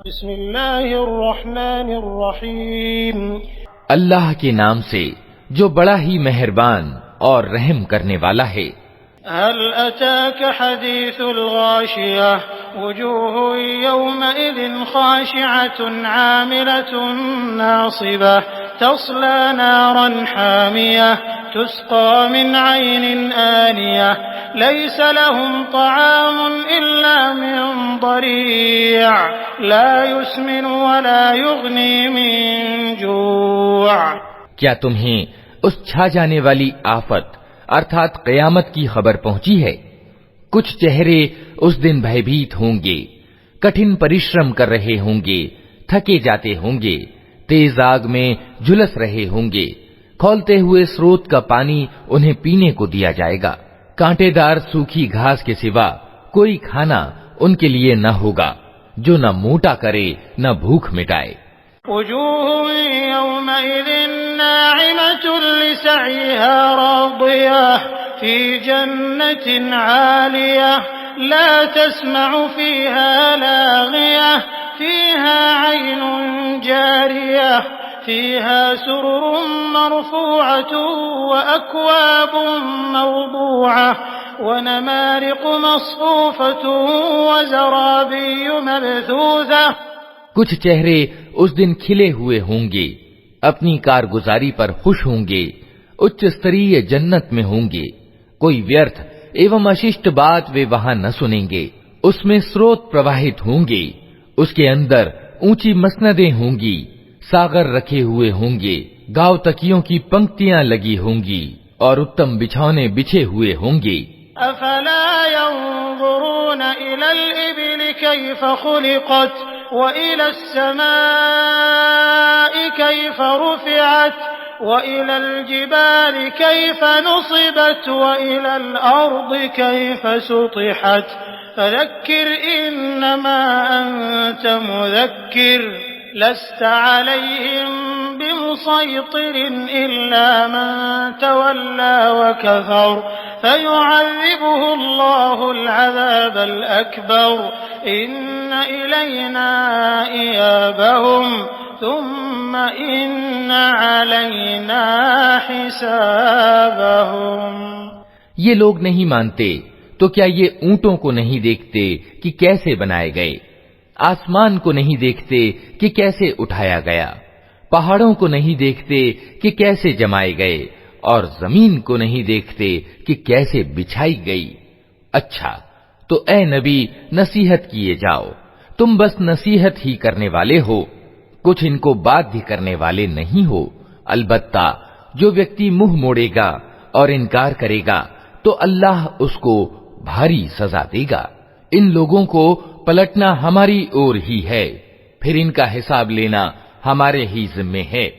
بسم اللہ الرحمن الرحیم اللہ کے نام سے جو بڑا ہی مہربان اور رحم کرنے والا ہے۔ هل أتاك حديث الغاشية وجوه يومئذ خاشعة عاملة ناصبة تصلى نارا حامية تسقى من عين آنية ليس لهم طعام إلا من ضريع لا يسمن ولا يغني من جوع۔ کیا تمہیں اس چھا جانے والی آفت ارتھات قیامت کی خبر پہنچی ہے؟ کچھ چہرے اس دن بھیبھیت ہوں گے، کٹھن پریشرم کر رہے ہوں گے، تھکے جاتے ہوں گے، تیز آگ میں جھلس رہے ہوں گے، کھولتے ہوئے سروت کا پانی انہیں پینے کو دیا جائے گا، کانٹے دار سوکھی گھاس کے سوا کوئی کھانا ان کے لیے نہ ہوگا جو نہ موٹا کرے نہ بھوک مٹائے۔ وجوه يومئذ ناعمة لسعيها راضية في جنة عالية لا تسمع فيها لاغية فيها عين جارية فيها سرر مرفوعة وأكواب موضوعة ونمارق مصفوفة وزرابي مبثوثة۔ کچھ چہرے اس دن کھلے ہوئے ہوں گے، اپنی کارگزاری پر خوش ہوں گے، اچ ستریہ جنت میں ہوں گے، کوئی ویرتھ ایوم اششٹ بات وہ وہاں نہ سنیں گے، اس میں سروت پرواہت ہوں گے، اس کے اندر اونچی مسندیں ہوں گی، ساغر رکھے ہوئے ہوں گے، گاؤ تکیوں کی پنکتیاں لگی ہوں گی اور اتم بچھونے بچھے ہوئے ہوں گے۔ افلا ينظرون الى الابل كيف خلقت وإلى السماء كيف رفعت وإلى الجبال كيف نصبت وإلى الأرض كيف سطحت فذكر إنما أنت مذكر لست عليهم بمسيطر إلا من تولى وكفر فيعذبه الله العذاب الأكبر إن إلينا إيابهم ثم إن علينا حسابهم۔ یہ لوگ نہیں مانتے تو کیا یہ اونٹوں کو نہیں دیکھتے کہ کیسے بنائے گئے، آسمان کو نہیں دیکھتے کہ کیسے اٹھایا گیا، پہاڑوں کو نہیں دیکھتے کہ کیسے جمائے گئے، اور زمین کو نہیں دیکھتے کہ کیسے بچھائی گئی۔ اچھا تو اے نبی نصیحت کیے جاؤ، تم بس نصیحت ہی کرنے والے ہو، کچھ ان کو بات بھی کرنے والے نہیں ہو۔ البتہ جو ویکتی منہ موڑے گا اور انکار کرے گا تو اللہ اس کو بھاری سزا دے گا۔ ان لوگوں کو پلٹنا ہماری اور ہی ہے، پھر ان کا حساب لینا ہمارے ہی ذمے ہے۔